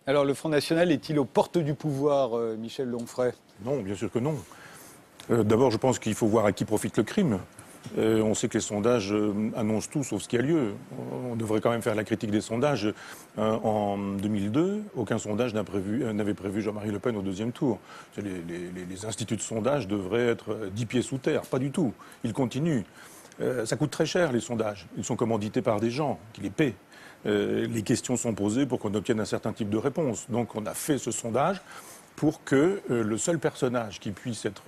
Alors le Front National est-il aux portes du pouvoir, Michel Onfray? Non, bien sûr que non. D'abord, je pense qu'il faut voir à qui profite le crime. On sait que les sondages annoncent tout sauf ce qui a lieu. On devrait quand même faire la critique des sondages. En 2002, aucun sondage n'avait prévu Jean-Marie Le Pen au deuxième tour. Les instituts de sondage devraient être 10 pieds sous terre. Pas du tout. Ils continuent. Ça coûte très cher, les sondages. Ils sont commandités par des gens qui les paient. Les questions sont posées pour qu'on obtienne un certain type de réponse. Donc on a fait ce sondage pour que le seul personnage qui puisse être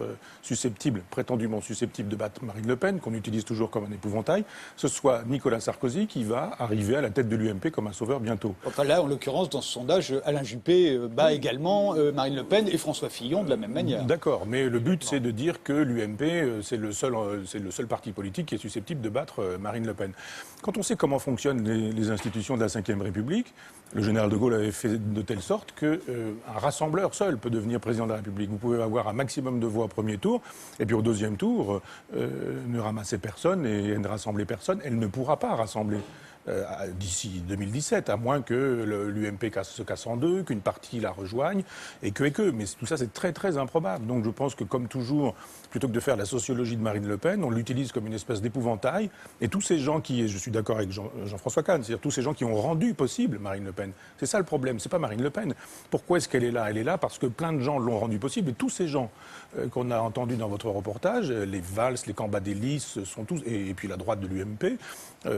prétendument susceptible de battre Marine Le Pen, qu'on utilise toujours comme un épouvantail, ce soit Nicolas Sarkozy qui va arriver à la tête de l'UMP comme un sauveur bientôt. Enfin là, en l'occurrence, dans ce sondage, Alain Juppé bat également Marine Le Pen et François Fillon de la même manière. D'accord, mais le but c'est de dire que l'UMP, c'est le seul parti politique qui est susceptible de battre Marine Le Pen. Quand on sait comment fonctionnent les institutions de la Ve République, le général de Gaulle avait fait de telle sorte qu'un rassembleur seul peut devenir président de la République. Vous pouvez avoir un maximum de voix au premier tour, et puis au deuxième tour, ne ramasser personne et ne rassembler personne. Elle ne pourra pas rassembler d'ici 2017, à moins que l'UMP se casse en deux, qu'une partie la rejoigne, et que. Mais tout ça, c'est très, très improbable. Donc je pense que, comme toujours, plutôt que de faire la sociologie de Marine Le Pen, on l'utilise comme une espèce d'épouvantail. Et tous ces gens qui, et je suis d'accord avec Jean-François Kahn, c'est-à-dire tous ces gens qui ont rendu possible Marine Le Pen, c'est ça le problème, c'est pas Marine Le Pen. Pourquoi est-ce qu'elle est là? Elle est là parce que plein de gens l'ont rendu possible, et tous ces gens qu'on a entendus dans votre reportage, les Valls, les Cambadélis, sont tous, et puis la droite de l'UMP,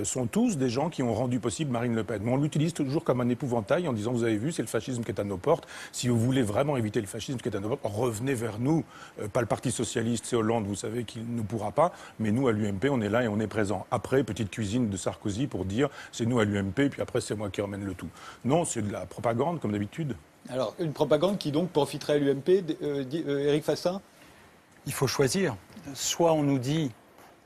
sont tous des gens qui ont rendu possible Marine Le Pen. Mais on l'utilise toujours comme un épouvantail en disant, vous avez vu, c'est le fascisme qui est à nos portes. Si vous voulez vraiment éviter le fascisme qui est à nos portes, revenez vers nous. Pas le Parti Socialiste, c'est Hollande, vous savez qu'il ne pourra pas. Mais nous, à l'UMP, on est là et on est présent. Après, petite cuisine de Sarkozy pour dire, c'est nous à l'UMP, puis après, c'est moi qui emmène le tout. Non, c'est de la propagande, comme d'habitude. Alors, une propagande qui donc profiterait à l'UMP, Éric Fassin? Il faut choisir. Soit on nous dit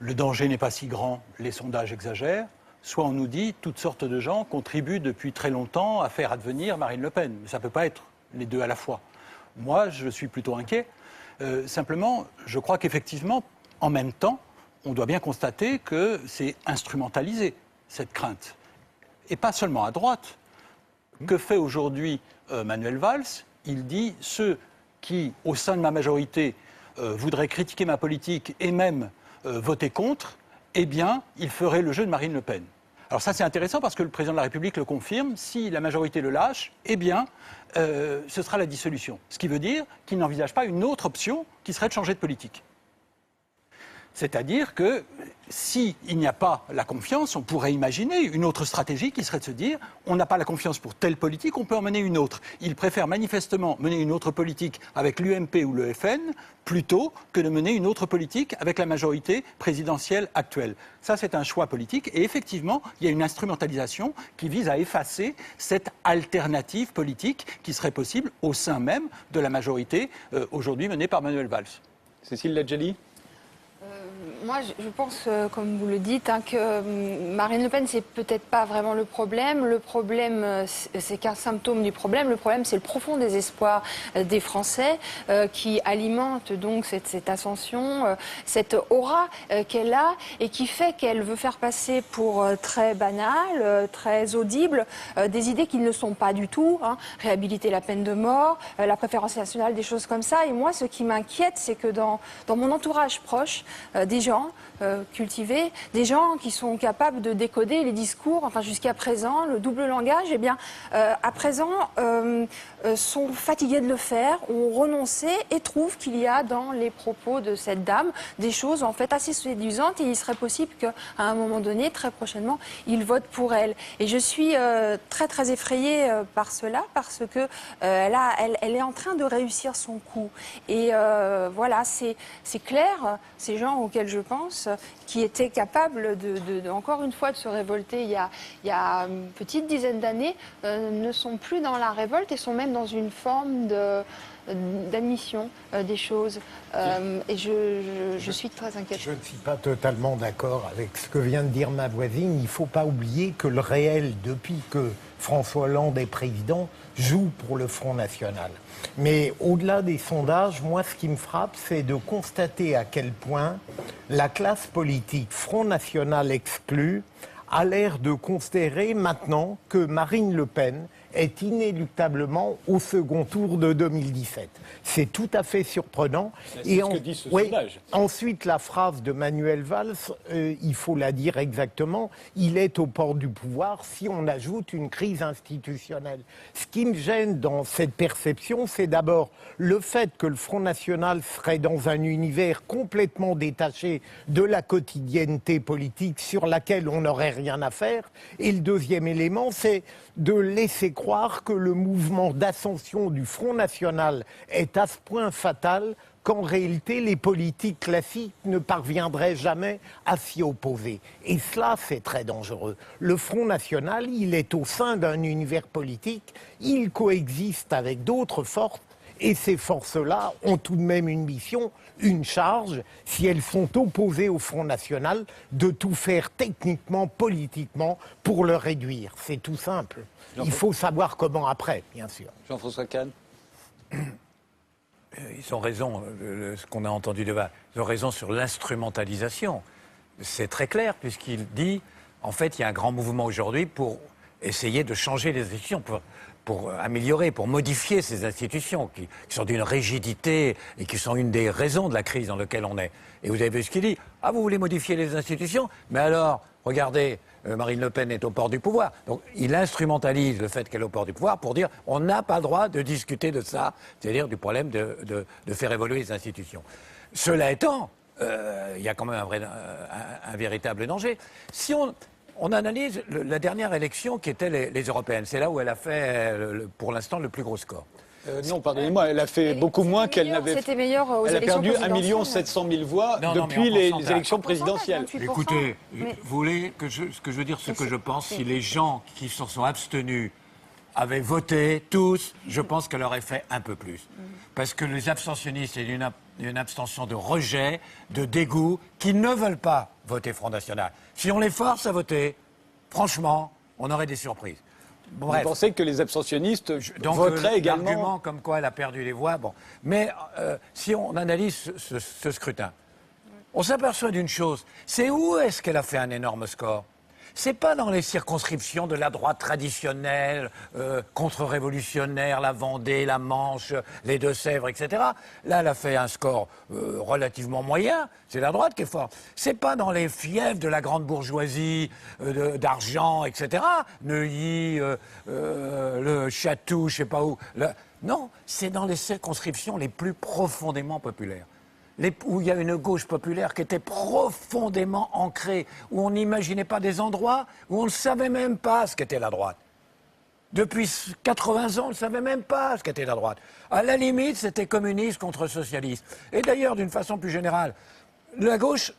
le danger n'est pas si grand, les sondages exagèrent, soit on nous dit toutes sortes de gens contribuent depuis très longtemps à faire advenir Marine Le Pen. Mais ça ne peut pas être les deux à la fois. Moi, je suis plutôt inquiet. Simplement, je crois qu'effectivement, en même temps, on doit bien constater que c'est instrumentalisé, cette crainte. Et pas seulement à droite. Que fait aujourd'hui Manuel Valls? Il dit ceux qui, au sein de ma majorité, voudraient critiquer ma politique et même voter contre, eh bien, il ferait le jeu de Marine Le Pen. Alors ça, c'est intéressant parce que le président de la République le confirme. Si la majorité le lâche, eh bien, ce sera la dissolution. Ce qui veut dire qu'il n'envisage pas une autre option qui serait de changer de politique. C'est-à-dire que s'il n'y a pas la confiance, on pourrait imaginer une autre stratégie qui serait de se dire on n'a pas la confiance pour telle politique, on peut en mener une autre. Il préfère manifestement mener une autre politique avec l'UMP ou le FN plutôt que de mener une autre politique avec la majorité présidentielle actuelle. Ça, c'est un choix politique et effectivement, il y a une instrumentalisation qui vise à effacer cette alternative politique qui serait possible au sein même de la majorité aujourd'hui menée par Manuel Valls. Cécile Ladjali? Moi, je pense, comme vous le dites, que Marine Le Pen, c'est peut-être pas vraiment le problème. Le problème, c'est qu'un symptôme du problème. Le problème, c'est le profond désespoir des Français qui alimente donc cette ascension, cette aura qu'elle a et qui fait qu'elle veut faire passer pour très banale, très audible, des idées qui ne le sont pas du tout. Réhabiliter la peine de mort, la préférence nationale, des choses comme ça. Et moi, ce qui m'inquiète, c'est que dans mon entourage proche, des gens cultivés, des gens qui sont capables de décoder les discours, enfin jusqu'à présent, le double langage, eh bien, à présent, sont fatigués de le faire, ont renoncé et trouvent qu'il y a dans les propos de cette dame des choses en fait assez séduisantes et il serait possible qu'à un moment donné, très prochainement, ils votent pour elle. Et je suis très très effrayée par cela parce que elle est en train de réussir son coup. Et voilà, c'est clair, ces gens auxquels je pense, qui étaient capables encore une fois de se révolter il y a une petite dizaine d'années, ne sont plus dans la révolte et sont même dans une forme d'admission des choses. Et je suis très inquiète. Je ne suis pas totalement d'accord avec ce que vient de dire ma voisine. Il ne faut pas oublier que le réel, depuis que François Hollande est président, joue pour le Front National. Mais au-delà des sondages, moi, ce qui me frappe, c'est de constater à quel point la classe politique, Front National exclu, a l'air de considérer maintenant que Marine Le Pen est inéluctablement au second tour de 2017. C'est tout à fait surprenant. C'est ce que dit ce sondage. Ensuite, la phrase de Manuel Valls, il faut la dire exactement, il est au port du pouvoir si on ajoute une crise institutionnelle. Ce qui me gêne dans cette perception, c'est d'abord le fait que le Front National serait dans un univers complètement détaché de la quotidienneté politique sur laquelle on n'aurait rien à faire. Et le deuxième élément, c'est de laisser croire que le mouvement d'ascension du Front National est à ce point fatal qu'en réalité, les politiques classiques ne parviendraient jamais à s'y opposer. Et cela, c'est très dangereux. Le Front National, il est au sein d'un univers politique, il coexiste avec d'autres forces, et ces forces-là ont tout de même une mission, une charge, si elles sont opposées au Front National, de tout faire techniquement, politiquement, pour le réduire. C'est tout simple. Il faut savoir comment après, bien sûr. Jean-François Kahn. Ils ont raison, ce qu'on a entendu de ils ont raison sur l'instrumentalisation. C'est très clair, puisqu'il dit, en fait, il y a un grand mouvement aujourd'hui pour essayer de changer les institutions, pour améliorer, pour modifier ces institutions qui sont d'une rigidité et qui sont une des raisons de la crise dans laquelle on est. Et vous avez vu ce qu'il dit. Ah, vous voulez modifier les institutions? Mais alors, regardez, Marine Le Pen est au port du pouvoir. Donc, il instrumentalise le fait qu'elle est au port du pouvoir pour dire on n'a pas le droit de discuter de ça, c'est-à-dire du problème de faire évoluer les institutions. Cela étant, il y a quand même un véritable danger. Si on analyse la dernière élection qui était les européennes, c'est là où elle a fait, pour l'instant, le plus gros score. Non, pardonnez-moi, elle a fait beaucoup moins qu'elle n'avait fait. C'était meilleur aux Elle a élections perdu 1 700 000 voix depuis les élections présidentielles. Écoutez, vous voulez que ce que je veux dire, ce que je pense, si les gens qui se sont abstenus avaient voté tous, je pense qu'elle aurait fait un peu plus. Parce que les abstentionnistes, c'est une abstention de rejet, de dégoût, qui ne veulent pas voter Front National. Si on les force à voter, franchement, on aurait des surprises. Bref. Vous pensez que les abstentionnistes voteraient également? L'argument comme quoi elle a perdu les voix, bon. Mais si on analyse ce scrutin, on s'aperçoit d'une chose, c'est où est-ce qu'elle a fait un énorme score? C'est pas dans les circonscriptions de la droite traditionnelle, contre-révolutionnaire, la Vendée, la Manche, les Deux-Sèvres, etc. Là, elle a fait un score relativement moyen. C'est la droite qui est forte. C'est pas dans les fiefs de la grande bourgeoisie, d'argent, etc. Neuilly, le Château, je sais pas où. Non, c'est dans les circonscriptions les plus profondément populaires. Où il y a une gauche populaire qui était profondément ancrée, où on n'imaginait pas des endroits, où on ne savait même pas ce qu'était la droite. Depuis 80 ans, on ne savait même pas ce qu'était la droite. À la limite, c'était communiste contre socialiste. Et d'ailleurs, d'une façon plus générale, la gauche,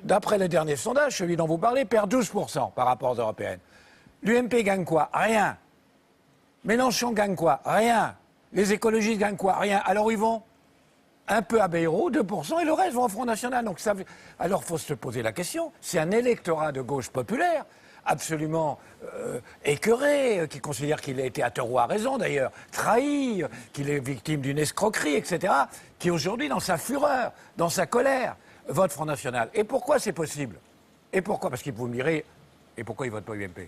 d'après les derniers sondages, celui dont vous parlez, perd 12% par rapport aux européennes. L'UMP gagne quoi? Rien. Mélenchon gagne quoi? Rien. Les écologistes gagnent quoi? Rien. Alors ils vont un peu à Bayrou, 2%, et le reste vont au Front National. Donc alors il faut se poser la question, c'est un électorat de gauche populaire, absolument écœuré, qui considère qu'il a été à tort ou à raison d'ailleurs, trahi, qu'il est victime d'une escroquerie, etc., qui aujourd'hui, dans sa fureur, dans sa colère, vote Front National. Et pourquoi c'est possible? Et pourquoi? Parce que vous me direz, et pourquoi il ne vote pas UMP?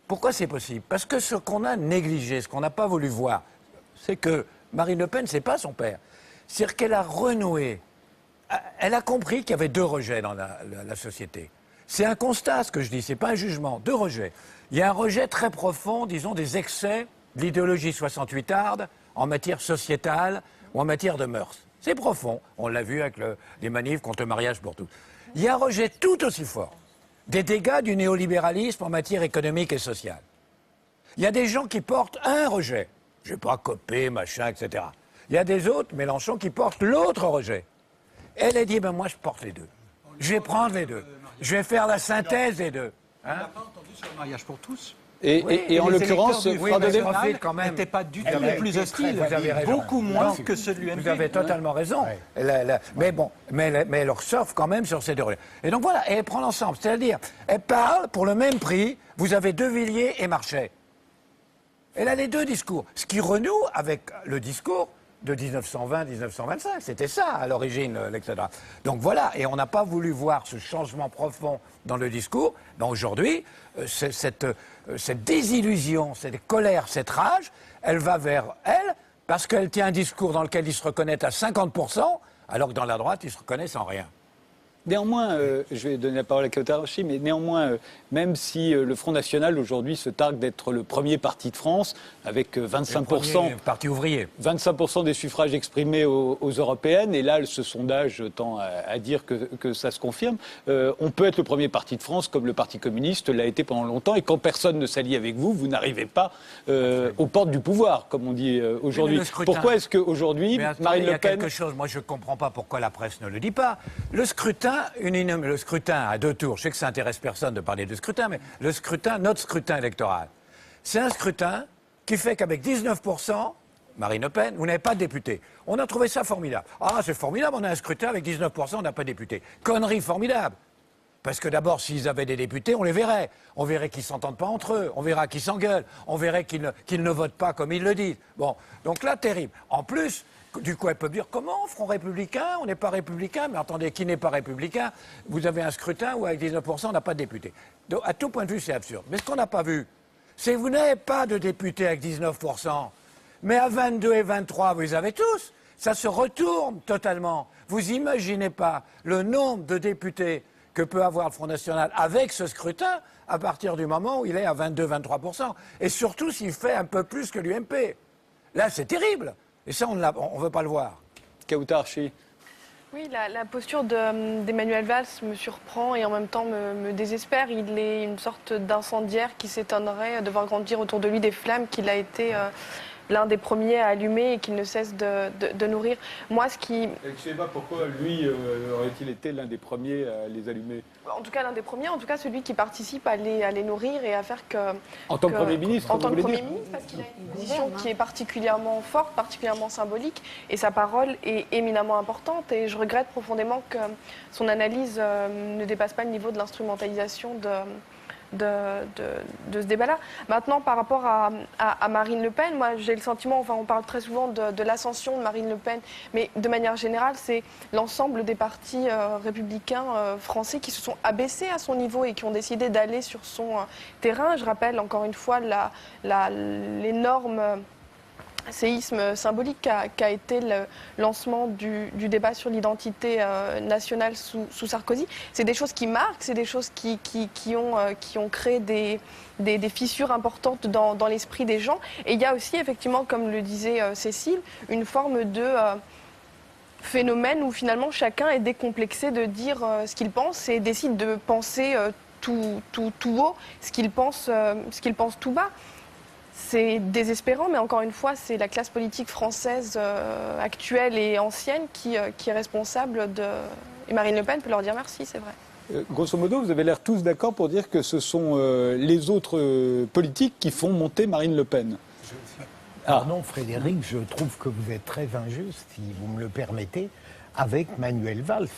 Pourquoi c'est possible? Parce que ce qu'on a négligé, ce qu'on n'a pas voulu voir, c'est que Marine Le Pen, c'est pas son père. C'est-à-dire qu'elle a renoué. Elle a compris qu'il y avait deux rejets dans la société. C'est un constat, ce que je dis, c'est pas un jugement. Deux rejets. Il y a un rejet très profond, disons, des excès de l'idéologie 68arde en matière sociétale ou en matière de mœurs. C'est profond. On l'a vu avec les manifs contre le mariage pour tous. Il y a un rejet tout aussi fort des dégâts du néolibéralisme en matière économique et sociale. Il y a des gens qui portent un rejet. Je ne vais pas copier, machin, etc. Il y a des autres, Mélenchon, qui portent l'autre rejet. Elle a dit, ben moi je porte les deux. Je vais prendre les deux. Je vais faire la synthèse des deux. On n'a pas entendu sur le mariage pour tous. Et en l'occurrence, quand même n'était pas du tout le plus hostile. Vous avez raison. Beaucoup moins que celui de l'UMP. Vous avez totalement raison. Mais bon, mais elle surfe quand même sur ces deux rejets. Et donc voilà, elle prend l'ensemble. C'est-à-dire, elle parle pour le même prix. Vous avez De Villiers et Marchais. Elle a les deux discours. Ce qui renoue avec le discours de 1920-1925. C'était ça, à l'origine, etc. Donc voilà, et on n'a pas voulu voir ce changement profond dans le discours. Mais aujourd'hui, cette désillusion, cette colère, cette rage, elle va vers elle, parce qu'elle tient un discours dans lequel ils se reconnaissent à 50%, alors que dans la droite, ils se reconnaissent en rien. Néanmoins, je vais donner la parole à Kautarchi, mais néanmoins, même si le Front National aujourd'hui se targue d'être le premier parti de France, avec 25%, parti ouvrier. 25% des suffrages exprimés aux européennes, et là, ce sondage tend à dire que ça se confirme, on peut être le premier parti de France comme le Parti communiste l'a été pendant longtemps, et quand personne ne s'allie avec vous, vous n'arrivez pas aux portes du pouvoir, comme on dit aujourd'hui. Pourquoi est-ce qu'aujourd'hui, Marine Le Pen... Il y a quelque chose, moi je ne comprends pas pourquoi la presse ne le dit pas. Le scrutin à 2 tours, je sais que ça intéresse personne de parler de scrutin, mais notre scrutin électoral, c'est un scrutin qui fait qu'avec 19%, Marine Le Pen, vous n'avez pas de député. On a trouvé ça formidable. Ah, c'est formidable, on a un scrutin avec 19%, on n'a pas de député. Connerie formidable. Parce que d'abord, s'ils avaient des députés, on les verrait. On verrait qu'ils ne s'entendent pas entre eux, on verra qu'ils s'engueulent, on verrait qu'ils ne votent pas comme ils le disent. Bon, donc là, terrible. En plus... Du coup, elle peut dire comment, Front républicain, on n'est pas républicain, mais attendez, qui n'est pas républicain? Vous avez un scrutin où avec 19%, on n'a pas de député. Donc, à tout point de vue, c'est absurde. Mais ce qu'on n'a pas vu, c'est que vous n'avez pas de députés avec 19%, mais à 22 et 23, vous les avez tous. Ça se retourne totalement. Vous imaginez pas le nombre de députés que peut avoir le Front National avec ce scrutin à partir du moment où il est à 22-23%. Et surtout s'il fait un peu plus que l'UMP. Là, c'est terrible. Et ça, on ne veut pas le voir. Kautarchi. Oui, la posture d'Emmanuel Valls me surprend et en même temps me désespère. Il est une sorte d'incendiaire qui s'étonnerait de voir grandir autour de lui des flammes qu'il a été l'un des premiers à allumer et qu'il ne cesse de nourrir. Moi, ce qui... Je ne sais pas pourquoi lui aurait-il été l'un des premiers à les allumer. En tout cas, l'un des premiers, en tout cas celui qui participe à les nourrir et à faire que... En tant que Premier ministre, en tant que Premier ministre, parce qu'il a une position qui est particulièrement forte, particulièrement symbolique, et sa parole est éminemment importante. Et je regrette profondément que son analyse ne dépasse pas le niveau de l'instrumentalisation de ce débat-là. Maintenant, par rapport à Marine Le Pen, moi j'ai le sentiment, enfin on parle très souvent de l'ascension de Marine Le Pen, mais de manière générale, c'est l'ensemble des partis républicains français qui se sont abaissés à son niveau et qui ont décidé d'aller sur son terrain. Je rappelle encore une fois l'énorme séisme symbolique qu'a été le lancement du débat sur l'identité nationale sous Sarkozy. C'est des choses qui marquent, c'est des choses qui ont créé des fissures importantes dans l'esprit des gens. Et il y a aussi, effectivement, comme le disait Cécile, une forme de phénomène où finalement chacun est décomplexé de dire ce qu'il pense et décide de penser tout haut ce qu'il pense tout bas. C'est désespérant, mais encore une fois, c'est la classe politique française actuelle et ancienne qui est responsable de... Et Marine Le Pen peut leur dire merci, c'est vrai. Grosso modo, vous avez l'air tous d'accord pour dire que ce sont les autres politiques qui font monter Marine Le Pen. Pardon, Frédéric, je trouve que vous êtes très injuste, si vous me le permettez, avec Manuel Valls.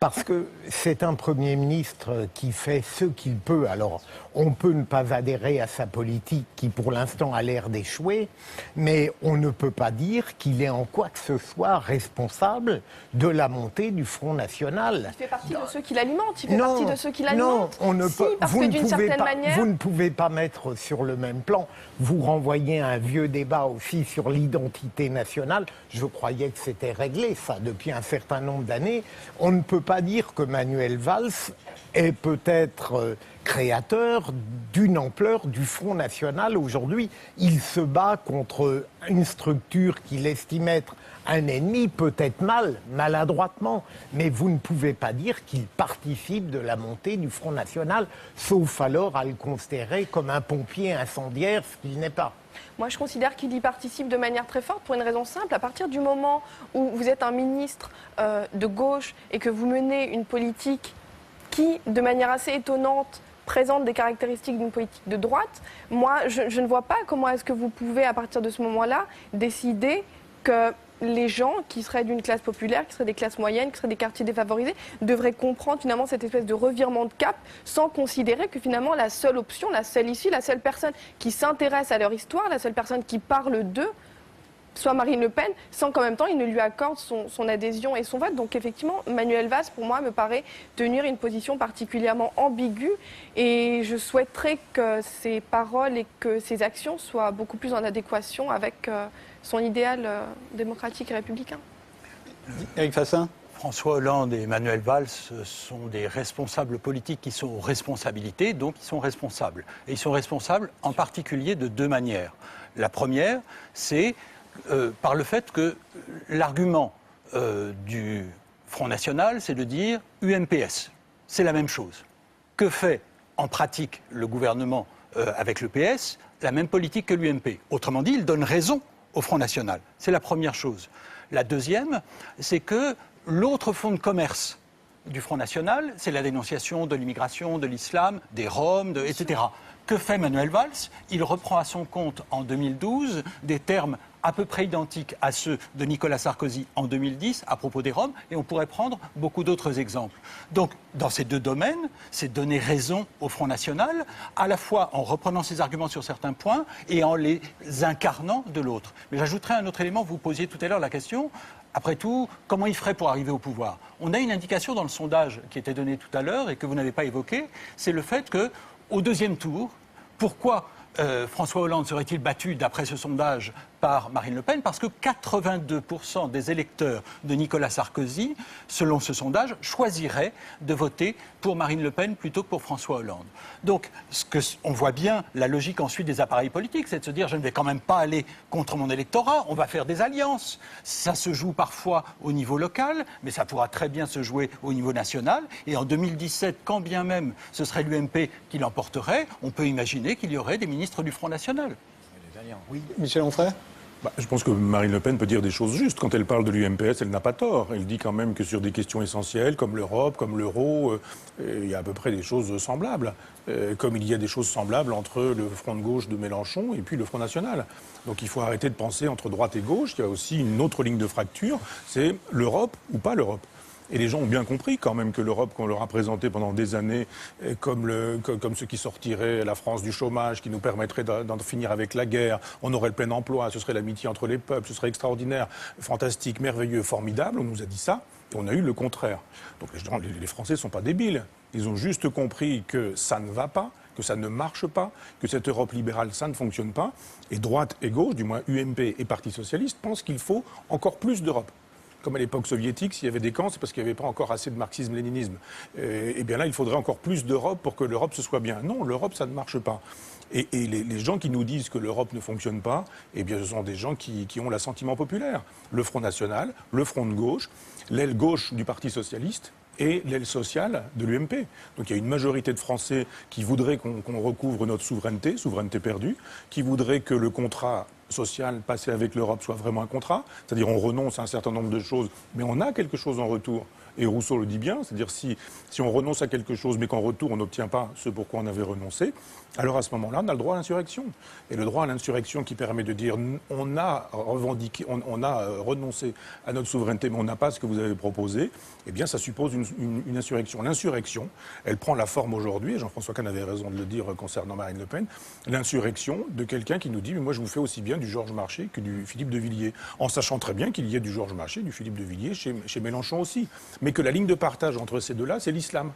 Parce que c'est un Premier ministre qui fait ce qu'il peut. Alors, on peut ne pas adhérer à sa politique qui, pour l'instant, a l'air d'échouer, mais on ne peut pas dire qu'il est en quoi que ce soit responsable de la montée du Front National. Il fait partie de ceux qui l'alimentent. Il fait partie de ceux qui l'alimentent. Non, on ne peut. Parce que d'une certaine manière... Vous ne pouvez pas mettre sur le même plan. Vous renvoyez à un vieux débat aussi sur l'identité nationale. Je croyais que c'était réglé, ça, depuis un certain nombre d'années. On ne peut pas dire que Manuel Valls est peut-être créateur d'une ampleur du Front National aujourd'hui. Il se bat contre une structure qu'il estime être un ennemi, peut-être maladroitement, mais vous ne pouvez pas dire qu'il participe de la montée du Front National, sauf alors à le considérer comme un pompier incendiaire, ce qu'il n'est pas. Moi, je considère qu'il y participe de manière très forte pour une raison simple. À partir du moment où vous êtes un ministre de gauche et que vous menez une politique qui, de manière assez étonnante, présente des caractéristiques d'une politique de droite, moi, je ne vois pas comment est-ce que vous pouvez, à partir de ce moment-là, décider que les gens qui seraient d'une classe populaire, qui seraient des classes moyennes, qui seraient des quartiers défavorisés, devraient comprendre finalement cette espèce de revirement de cap sans considérer que finalement la seule option, la seule issue, la seule personne qui s'intéresse à leur histoire, la seule personne qui parle d'eux, soit Marine Le Pen, sans qu'en même temps il ne lui accorde son adhésion et son vote. Donc effectivement, Manuel Valls, pour moi, me paraît tenir une position particulièrement ambiguë et je souhaiterais que ses paroles et que ses actions soient beaucoup plus en adéquation avec son idéal démocratique et républicain. Éric Fassin ? François Hollande et Manuel Valls sont des responsables politiques qui sont aux responsabilités, donc ils sont responsables. Et ils sont responsables en particulier de deux manières. La première, c'est par le fait que l'argument du Front National, c'est de dire UMPS. C'est la même chose. Que fait en pratique le gouvernement avec le PS? La même politique que l'UMP. Autrement dit, il donne raison au Front National. C'est la première chose. La deuxième, c'est que l'autre fonds de commerce du Front National, c'est la dénonciation de l'immigration, de l'islam, des Roms, etc. Que fait Manuel Valls? Il reprend à son compte en 2012 des termes à peu près identiques à ceux de Nicolas Sarkozy en 2010 à propos des Roms, et on pourrait prendre beaucoup d'autres exemples. Donc, dans ces deux domaines, c'est donner raison au Front National, à la fois en reprenant ses arguments sur certains points et en les incarnant de l'autre. Mais j'ajouterai un autre élément, vous posiez tout à l'heure la question, après tout, comment il ferait pour arriver au pouvoir? On a une indication dans le sondage qui était donné tout à l'heure et que vous n'avez pas évoqué, c'est le fait qu'au deuxième tour, pourquoi François Hollande serait-il battu, d'après ce sondage, par Marine Le Pen? Parce que 82% des électeurs de Nicolas Sarkozy, selon ce sondage, choisiraient de voter pour Marine Le Pen plutôt que pour François Hollande. Donc, on voit bien la logique ensuite des appareils politiques, c'est de se dire je ne vais quand même pas aller contre mon électorat, on va faire des alliances. Ça se joue parfois au niveau local, mais ça pourra très bien se jouer au niveau national. Et en 2017, quand bien même ce serait l'UMP qui l'emporterait, on peut imaginer qu'il y aurait des ministres du Front National. Oui. Michel Onfray ? Je pense que Marine Le Pen peut dire des choses justes. Quand elle parle de l'UMPS, elle n'a pas tort. Elle dit quand même que sur des questions essentielles, comme l'Europe, comme l'euro, il y a à peu près des choses semblables. Comme il y a des choses semblables entre le Front de gauche de Mélenchon et puis le Front National. Donc il faut arrêter de penser entre droite et gauche. Il y a aussi une autre ligne de fracture, c'est l'Europe ou pas l'Europe. Et les gens ont bien compris quand même que l'Europe qu'on leur a présentée pendant des années comme ce qui sortirait la France du chômage, qui nous permettrait d'en finir avec la guerre, on aurait le plein emploi, ce serait l'amitié entre les peuples, ce serait extraordinaire, fantastique, merveilleux, formidable, on nous a dit ça et on a eu le contraire. Donc les Français ne sont pas débiles, ils ont juste compris que ça ne va pas, que ça ne marche pas, que cette Europe libérale, ça ne fonctionne pas, et droite et gauche, du moins UMP et Parti socialiste, pensent qu'il faut encore plus d'Europe. Comme à l'époque soviétique, s'il y avait des camps, c'est parce qu'il n'y avait pas encore assez de marxisme-léninisme. Et bien là, il faudrait encore plus d'Europe pour que l'Europe se soit bien. Non, l'Europe, ça ne marche pas. Et les gens qui nous disent que l'Europe ne fonctionne pas, eh bien, ce sont des gens qui ont l'assentiment populaire. Le Front National, le Front de gauche, l'aile gauche du Parti socialiste et l'aile sociale de l'UMP. Donc il y a une majorité de Français qui voudraient qu'on recouvre notre souveraineté perdue, qui voudraient que le contrat social passé avec l'Europe soit vraiment un contrat, c'est-à-dire on renonce à un certain nombre de choses, mais on a quelque chose en retour. Et Rousseau le dit bien, c'est-à-dire si on renonce à quelque chose, mais qu'en retour on n'obtient pas ce pourquoi on avait renoncé, alors à ce moment-là, on a le droit à l'insurrection. Et le droit à l'insurrection qui permet de dire on a revendiqué, on a renoncé à notre souveraineté, mais on n'a pas ce que vous avez proposé, eh bien ça suppose une insurrection. L'insurrection, elle prend la forme aujourd'hui, et Jean-François Kahn avait raison de le dire concernant Marine Le Pen, l'insurrection de quelqu'un qui nous dit mais moi je vous fais aussi bien du Georges Marchais que du Philippe de Villiers, en sachant très bien qu'il y a du Georges Marchais, du Philippe de Villiers chez Mélenchon aussi. Mais que la ligne de partage entre ces deux-là, c'est l'islam.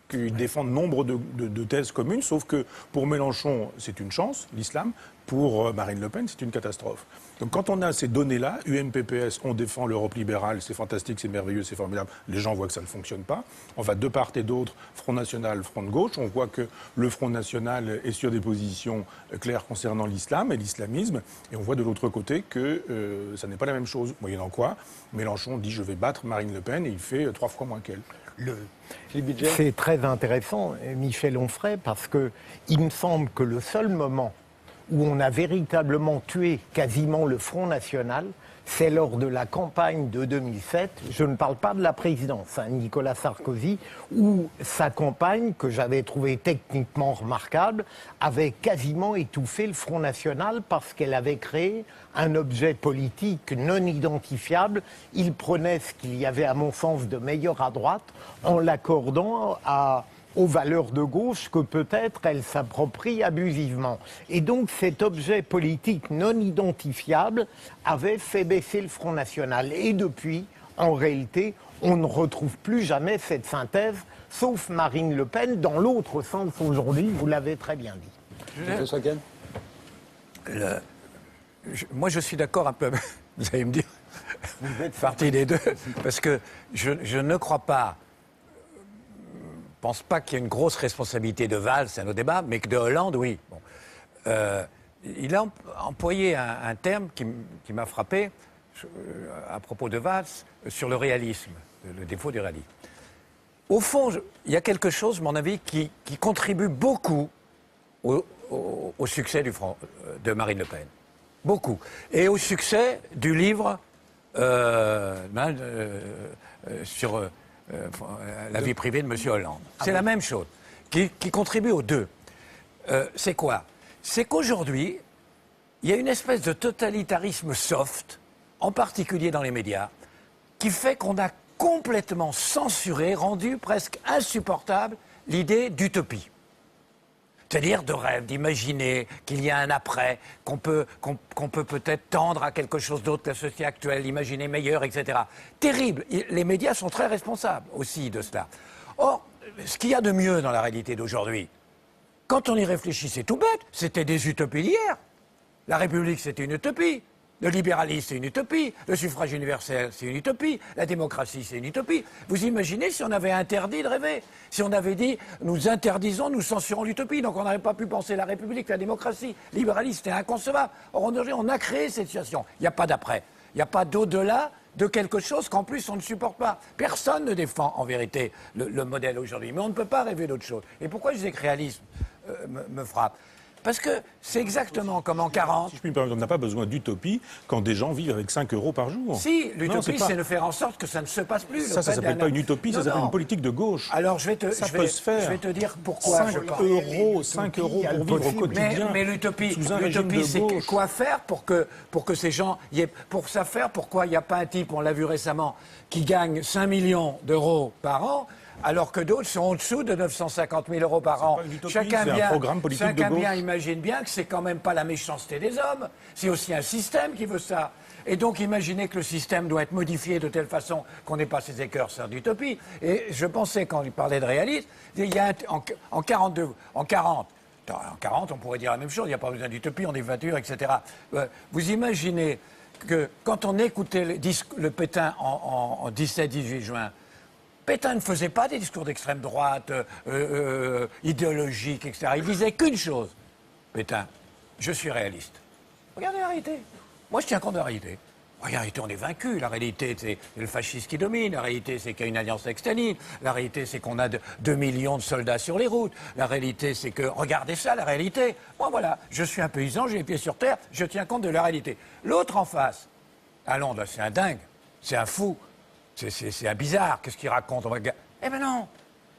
Qu'ils défendent nombre de thèses communes, sauf que pour Mélenchon, c'est une chance, l'islam. Pour Marine Le Pen, c'est une catastrophe. Donc quand on a ces données-là, UMPPS, on défend l'Europe libérale, c'est fantastique, c'est merveilleux, c'est formidable. Les gens voient que ça ne fonctionne pas. On va de part et d'autre, Front National, Front de gauche. On voit que le Front National est sur des positions claires concernant l'islam et l'islamisme. Et on voit de l'autre côté que ça n'est pas la même chose. Moyennant quoi, Mélenchon dit je vais battre Marine Le Pen et il fait 3 fois moins qu'elle. C'est très intéressant, Michel Onfray, parce qu'il me semble que le seul moment où on a véritablement tué quasiment le Front National, c'est lors de la campagne de 2007. Je ne parle pas de la présidence, Nicolas Sarkozy, où sa campagne, que j'avais trouvée techniquement remarquable, avait quasiment étouffé le Front National parce qu'elle avait créé un objet politique non identifiable. Il prenait ce qu'il y avait, à mon sens, de meilleur à droite en l'accordant aux valeurs de gauche que peut-être elle s'approprie abusivement. Et donc cet objet politique non identifiable avait fait baisser le Front National. Et depuis, en réalité, on ne retrouve plus jamais cette synthèse, sauf Marine Le Pen, dans l'autre sens aujourd'hui, vous l'avez très bien dit. Moi, je suis d'accord un peu. Vous allez me dire, vous faites partie des deux, parce que je ne crois pas, pense pas qu'il y ait une grosse responsabilité de Valls, c'est un autre débat, mais que de Hollande, oui. Bon. Il a employé un terme qui m'a frappé à propos de Valls sur le réalisme, le défaut du réalisme. Au fond, il y a quelque chose, à mon avis, qui contribue beaucoup au succès de Marine Le Pen. Beaucoup. Et au succès du livre sur la vie privée de M. Hollande. C'est la même chose, qui contribue aux deux. C'est quoi? C'est qu'aujourd'hui, il y a une espèce de totalitarisme soft, en particulier dans les médias, qui fait qu'on a complètement censuré, rendu presque insupportable l'idée d'utopie. C'est-à-dire de rêve, d'imaginer qu'il y a un après, qu'on peut peut-être tendre à quelque chose d'autre que la société actuelle, imaginer meilleur, etc. Terrible. Les médias sont très responsables aussi de cela. Or, ce qu'il y a de mieux dans la réalité d'aujourd'hui, quand on y réfléchit, c'est tout bête. C'était des utopies d'hier. La République, c'était une utopie. Le libéralisme, c'est une utopie. Le suffrage universel, c'est une utopie. La démocratie, c'est une utopie. Vous imaginez si on avait interdit de rêver? Si on avait dit, nous interdisons, nous censurons l'utopie. Donc on n'aurait pas pu penser la République, la démocratie. Le libéralisme, c'était inconcevable. Or, on a créé cette situation. Il n'y a pas d'après. Il n'y a pas d'au-delà de quelque chose qu'en plus on ne supporte pas. Personne ne défend, en vérité, le modèle aujourd'hui. Mais on ne peut pas rêver d'autre chose. Et pourquoi je disais que réalisme me frappe? Parce que c'est exactement comme en 40. Si je puis me permettre, on n'a pas besoin d'utopie quand des gens vivent avec 5 € par jour. Si, l'utopie, c'est de faire en sorte que ça ne se passe plus. Ça s'appelle pas une utopie, ça s'appelle une politique de gauche. Alors, je vais te dire pourquoi. 5 € pour vivre au quotidien. Mais l'utopie, c'est quoi faire pour que ces gens pour ça faire, pourquoi il n'y a pas un type, on l'a vu récemment, qui gagne 5 millions d'euros par an, alors que d'autres sont au-dessous de 950 000 € par an. Chacun bien imagine bien que c'est quand même pas la méchanceté des hommes, c'est aussi un système qui veut ça. Et donc imaginez que le système doit être modifié de telle façon qu'on n'ait pas ces écurseurs d'utopie. Et je pensais, quand il parlait de réalisme, il y a en 40, on pourrait dire la même chose, il n'y a pas besoin d'utopie, on est voiture, etc. Vous imaginez que quand on écoutait le Pétain en 17-18 juin, Pétain ne faisait pas des discours d'extrême droite, idéologiques, etc. Il disait qu'une chose, Pétain, je suis réaliste. Regardez la réalité. Moi, je tiens compte de la réalité. En réalité, on est vaincu. La réalité, c'est le fascisme qui domine. La réalité, c'est qu'il y a une alliance avec Staline. La réalité, c'est qu'on a 2 millions de soldats sur les routes. La réalité, c'est que... Regardez ça, la réalité. Moi, voilà, je suis un paysan, j'ai les pieds sur terre, je tiens compte de la réalité. L'autre en face, à Londres, c'est un dingue, c'est un fou. C'est un bizarre, qu'est-ce qu'il raconte? Eh ben non.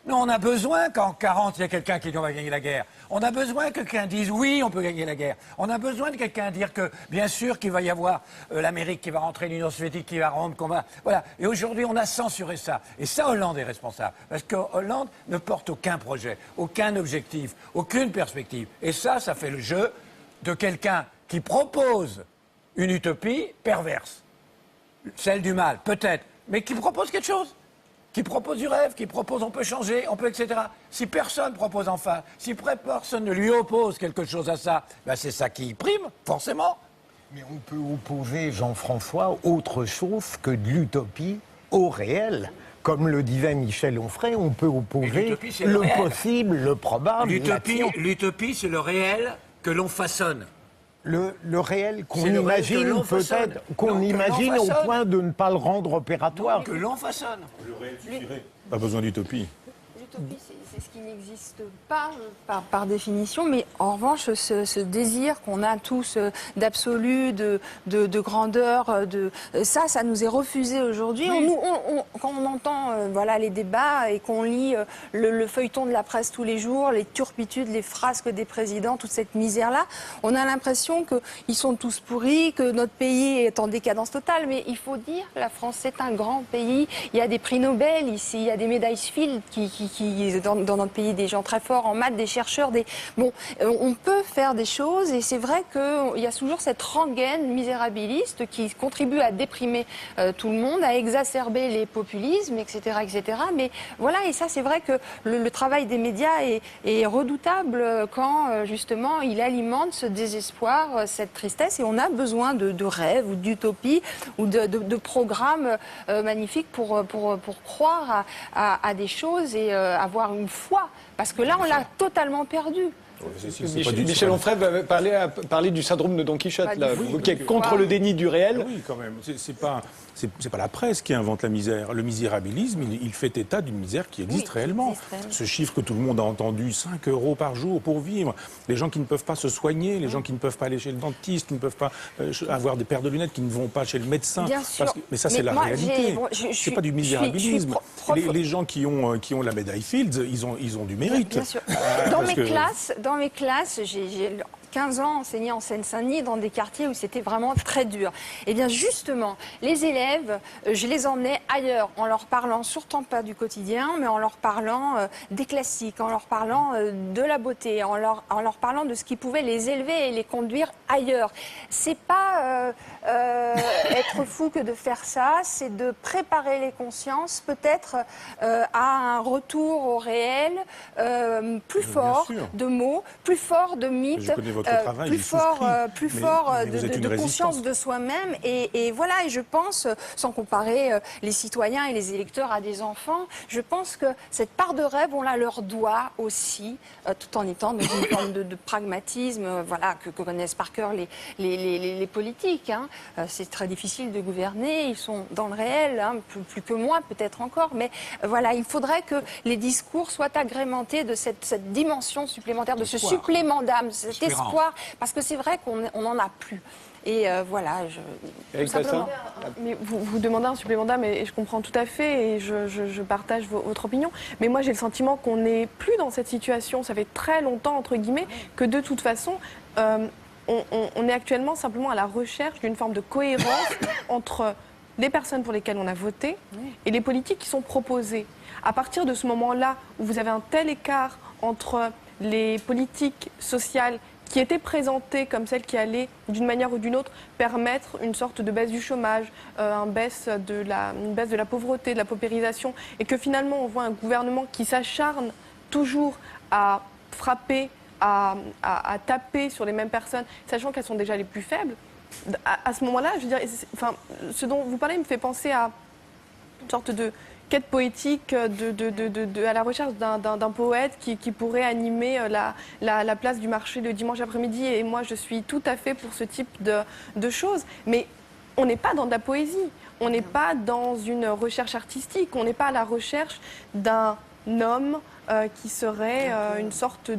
Non, on a besoin qu'en 40, il y ait quelqu'un qui dit on va gagner la guerre. On a besoin que quelqu'un dise oui, on peut gagner la guerre. On a besoin de quelqu'un dire que, bien sûr, qu'il va y avoir l'Amérique qui va rentrer, l'Union soviétique qui va rompre, qu'on va... Voilà. Et aujourd'hui, on a censuré ça. Et ça, Hollande est responsable. Parce que Hollande ne porte aucun projet, aucun objectif, aucune perspective. Et ça fait le jeu de quelqu'un qui propose une utopie perverse. Celle du mal, peut-être. Mais qui propose quelque chose, qui propose du rêve, qui propose on peut changer, on peut, etc. Si personne propose enfin, si personne ne lui oppose quelque chose à ça, ben c'est ça qui prime, forcément. Mais on peut opposer, Jean-François, autre chose que de l'utopie au réel. Comme le disait Michel Onfray, on peut opposer le possible, le probable. L'utopie, c'est le réel que l'on façonne. Le réel qu'on imagine peut-être, qu'on imagine au point de ne pas le rendre opératoire. Non, que l'on façonne. Le réel suffirait. Pas besoin d'utopie. L'utopie, c'est ce qui n'existe pas par définition, mais en revanche, ce désir qu'on a tous d'absolu, de grandeur, ça nous est refusé aujourd'hui. Oui. Quand on entend les débats et qu'on lit le feuilleton de la presse tous les jours, les turpitudes, les frasques des présidents, toute cette misère-là, on a l'impression qu'ils sont tous pourris, que notre pays est en décadence totale. Mais il faut dire, la France est un grand pays. Il y a des prix Nobel ici, il y a des médailles Fields qui dans notre pays des gens très forts en maths, des chercheurs. Bon, on peut faire des choses et c'est vrai qu'il y a toujours cette rengaine misérabiliste qui contribue à déprimer tout le monde, à exacerber les populismes, etc., etc. Mais voilà, et ça c'est vrai que le travail des médias est redoutable quand justement il alimente ce désespoir, cette tristesse, et on a besoin de rêves ou d'utopies ou de programmes magnifiques pour croire à des choses et avoir une foi, parce que là on l'a totalement perdu. Michel Onfray va parler du syndrome de Don Quichotte, là, qui est contre le déni du réel. Oui, quand même. C'est pas la presse qui invente la misère. Le misérabilisme, il fait état d'une misère qui existe réellement. Ce chiffre que tout le monde a entendu, 5 € par jour pour vivre. Les gens qui ne peuvent pas se soigner, les gens qui ne peuvent pas aller chez le dentiste, qui ne peuvent pas avoir des paires de lunettes, qui ne vont pas chez le médecin. Bien sûr. Mais ça, c'est la réalité. C'est pas du misérabilisme. Les gens qui ont la médaille Fields, ils ont du mérite. Bien sûr. Dans mes classes, j'ai 15 ans enseigné en Seine-Saint-Denis dans des quartiers où c'était vraiment très dur. Et bien justement, les élèves, je les emmenais ailleurs en leur parlant surtout pas du quotidien, mais en leur parlant des classiques, en leur parlant de la beauté, en leur parlant de ce qui pouvait les élever et les conduire ailleurs. C'est pas être fou que de faire ça, c'est de préparer les consciences peut-être à un retour au réel plus fort de mots, plus fort de mythes. Plus fort de conscience de soi-même et voilà, et je pense, sans comparer les citoyens et les électeurs à des enfants, je pense que cette part de rêve, on la leur doit aussi, tout en étant dans une forme de pragmatisme, voilà, que connaissent par cœur les politiques. Hein. C'est très difficile de gouverner, ils sont dans le réel, hein, plus que moi peut-être encore, mais voilà, il faudrait que les discours soient agrémentés de cette dimension supplémentaire, de ce supplément d'âme, cet espoir. Parce que c'est vrai qu'on n'en a plus. Et voilà, mais vous demandez un supplément d'âme et je comprends tout à fait et je partage votre opinion. Mais moi, j'ai le sentiment qu'on n'est plus dans cette situation. Ça fait très longtemps, entre guillemets, que de toute façon, on est actuellement simplement à la recherche d'une forme de cohérence entre les personnes pour lesquelles on a voté et les politiques qui sont proposées. À partir de ce moment-là, où vous avez un tel écart entre les politiques sociales qui étaient présentées comme celles qui allaient, d'une manière ou d'une autre, permettre une sorte de baisse du chômage, une baisse de la pauvreté, de la paupérisation, et que finalement on voit un gouvernement qui s'acharne toujours à frapper, à taper sur les mêmes personnes, sachant qu'elles sont déjà les plus faibles. À ce moment-là, je veux dire, ce dont vous parlez me fait penser à une sorte de quête poétique à la recherche d'un poète qui pourrait animer la place du marché le dimanche après-midi. Et moi, je suis tout à fait pour ce type de choses. Mais on n'est pas dans de la poésie. On n'est pas dans une recherche artistique. On n'est pas à la recherche d'un homme qui serait une sorte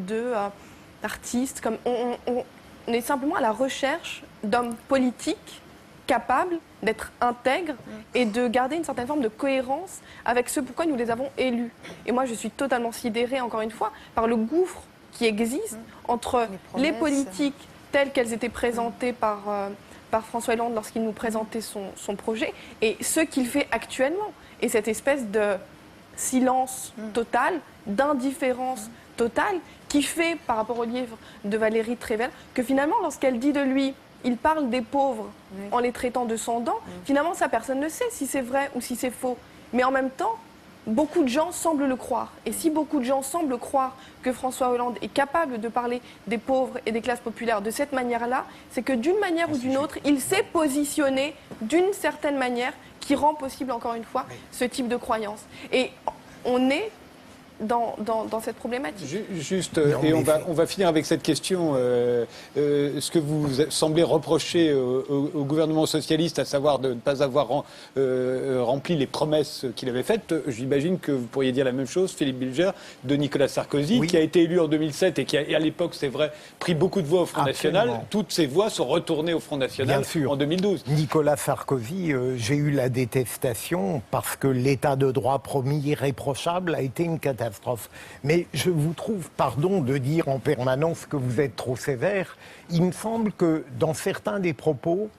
d'artiste. On est simplement à la recherche d'hommes politiques capables d'être intègres et de garder une certaine forme de cohérence avec ce pourquoi nous les avons élus. Et moi, je suis totalement sidérée, encore une fois, par le gouffre qui existe entre les politiques telles qu'elles étaient présentées par François Hollande lorsqu'il nous présentait son projet et ce qu'il fait actuellement. Et cette espèce de silence total, d'indifférence totale qui fait, par rapport au livre de Valérie Trével, que finalement, lorsqu'elle dit de lui il parle des pauvres en les traitant de sans dents. Finalement, ça, personne ne sait si c'est vrai ou si c'est faux. Mais en même temps, beaucoup de gens semblent le croire. Et si beaucoup de gens semblent croire que François Hollande est capable de parler des pauvres et des classes populaires de cette manière-là, c'est que d'une manière ou d'une autre, il s'est positionné d'une certaine manière qui rend possible, encore une fois, ce type de croyance. Et on est dans cette problématique. Juste, et on va finir avec cette question. Ce que vous semblez reprocher au gouvernement socialiste, à savoir de ne pas avoir rempli les promesses qu'il avait faites, j'imagine que vous pourriez dire la même chose, Philippe Bilger, de Nicolas Sarkozy, qui a été élu en 2007 et qui a, à l'époque, c'est vrai, pris beaucoup de voix au Front National. Toutes ces voix sont retournées au Front National en 2012. Nicolas Sarkozy, j'ai eu la détestation parce que l'état de droit promis irréprochable a été une catastrophe. catastrophe. Mais je vous trouve, pardon de dire en permanence que vous êtes trop sévère, il me semble que dans certains des propos,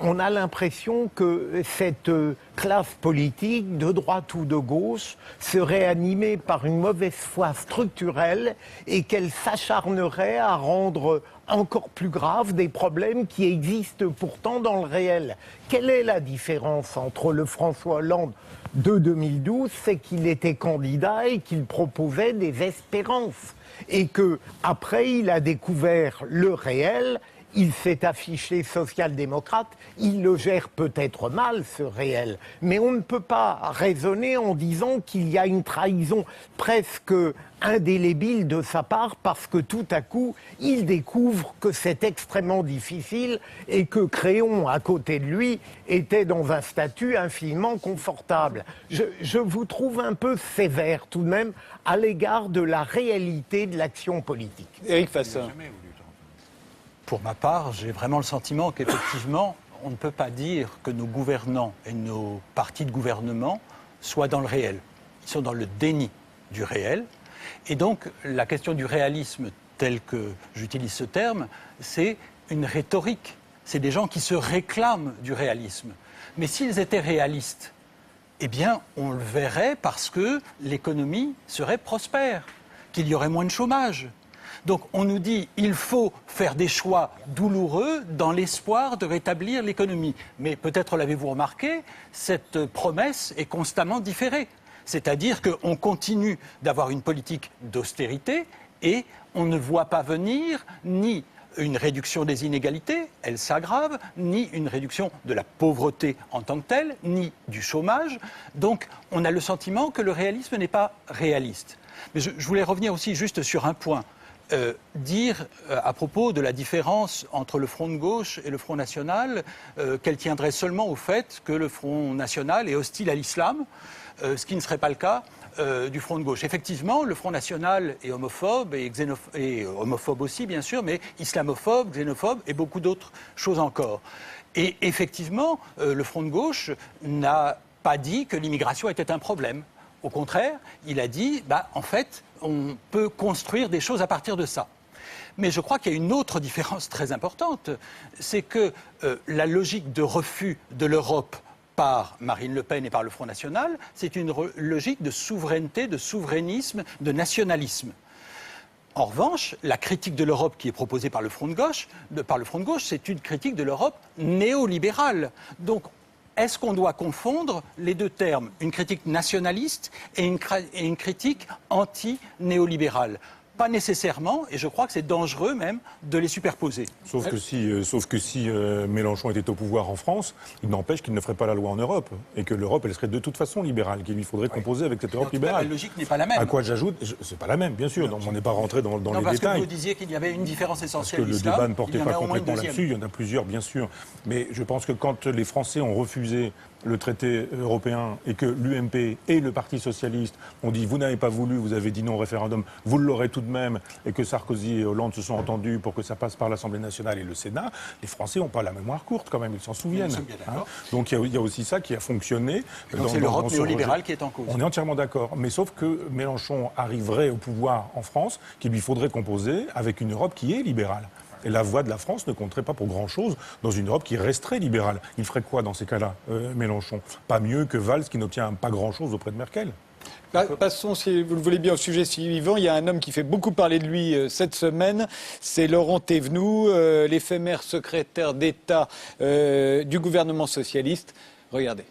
on a l'impression que cette classe politique, de droite ou de gauche, serait animée par une mauvaise foi structurelle et qu'elle s'acharnerait à rendre encore plus grave des problèmes qui existent pourtant dans le réel. Quelle est la différence entre le François Hollande de 2012, c'est qu'il était candidat et qu'il proposait des espérances. Et que après, il a découvert le réel, il s'est affiché social-démocrate, il le gère peut-être mal, ce réel. Mais on ne peut pas raisonner en disant qu'il y a une trahison presque indélébile de sa part parce que tout à coup, il découvre que c'est extrêmement difficile et que Créon, à côté de lui, était dans un statut infiniment confortable. Je vous trouve un peu sévère tout de même à l'égard de la réalité de l'action politique. Éric Fassin. Pour ma part, j'ai vraiment le sentiment qu'effectivement, on ne peut pas dire que nos gouvernants et nos partis de gouvernement soient dans le réel. Ils sont dans le déni du réel. Et donc, la question du réalisme, tel que j'utilise ce terme, c'est une rhétorique. C'est des gens qui se réclament du réalisme. Mais s'ils étaient réalistes, eh bien, on le verrait parce que l'économie serait prospère, qu'il y aurait moins de chômage. Donc on nous dit il faut faire des choix douloureux dans l'espoir de rétablir l'économie. Mais peut-être l'avez-vous remarqué, cette promesse est constamment différée. C'est-à-dire qu'on continue d'avoir une politique d'austérité et on ne voit pas venir ni une réduction des inégalités, elles s'aggravent, ni une réduction de la pauvreté en tant que telle, ni du chômage. Donc on a le sentiment que le réalisme n'est pas réaliste. Mais je voulais revenir aussi juste sur un point. Dire à propos de la différence entre le Front de gauche et le Front national qu'elle tiendrait seulement au fait que le Front national est hostile à l'islam, ce qui ne serait pas le cas du Front de gauche. Effectivement, le Front national est homophobe et homophobe aussi, bien sûr, mais islamophobe, xénophobe et beaucoup d'autres choses encore. Et effectivement, le Front de gauche n'a pas dit que l'immigration était un problème. Au contraire, il a dit, en fait, on peut construire des choses à partir de ça. Mais je crois qu'il y a une autre différence très importante, c'est que la logique de refus de l'Europe par Marine Le Pen et par le Front National, c'est une logique de souveraineté, de souverainisme, de nationalisme. En revanche, la critique de l'Europe qui est proposée par le Front de gauche, c'est une critique de l'Europe néolibérale. Donc, est-ce qu'on doit confondre les deux termes, une critique nationaliste et une critique anti-néolibérale ? Pas nécessairement, et je crois que c'est dangereux même de les superposer. Sauf que si Mélenchon était au pouvoir en France, il n'empêche qu'il ne ferait pas la loi en Europe, et que l'Europe, elle serait de toute façon libérale, qu'il lui faudrait composer avec cette Europe libérale. La logique n'est pas la même. À quoi j'ajoute, c'est pas la même, bien sûr, donc on n'est pas rentré dans les détails. Parce que vous disiez qu'il y avait une différence essentielle. Parce que le débat ne portait pas complètement là-dessus, il y en a plusieurs, bien sûr. Mais je pense que quand les Français ont refusé le traité européen et que l'UMP et le Parti socialiste ont dit vous n'avez pas voulu, vous avez dit non au référendum, vous l'aurez tout de même, et que Sarkozy et Hollande se sont entendus pour que ça passe par l'Assemblée nationale et le Sénat, les Français n'ont pas la mémoire courte quand même, ils s'en souviennent. Donc il y a aussi ça qui a fonctionné. Donc c'est l'Europe néolibérale qui est en cause. On est entièrement d'accord, mais sauf que Mélenchon arriverait au pouvoir en France, qu'il lui faudrait composer avec une Europe qui est libérale. Et la voix de la France ne compterait pas pour grand-chose dans une Europe qui resterait libérale. Il ferait quoi dans ces cas-là, Mélenchon ? Pas mieux que Valls qui n'obtient pas grand-chose auprès de Merkel. Passons, si vous le voulez bien, au sujet suivant. Il y a un homme qui fait beaucoup parler de lui cette semaine, c'est Laurent Thévenoud, l'éphémère secrétaire d'État du gouvernement socialiste. Regardez.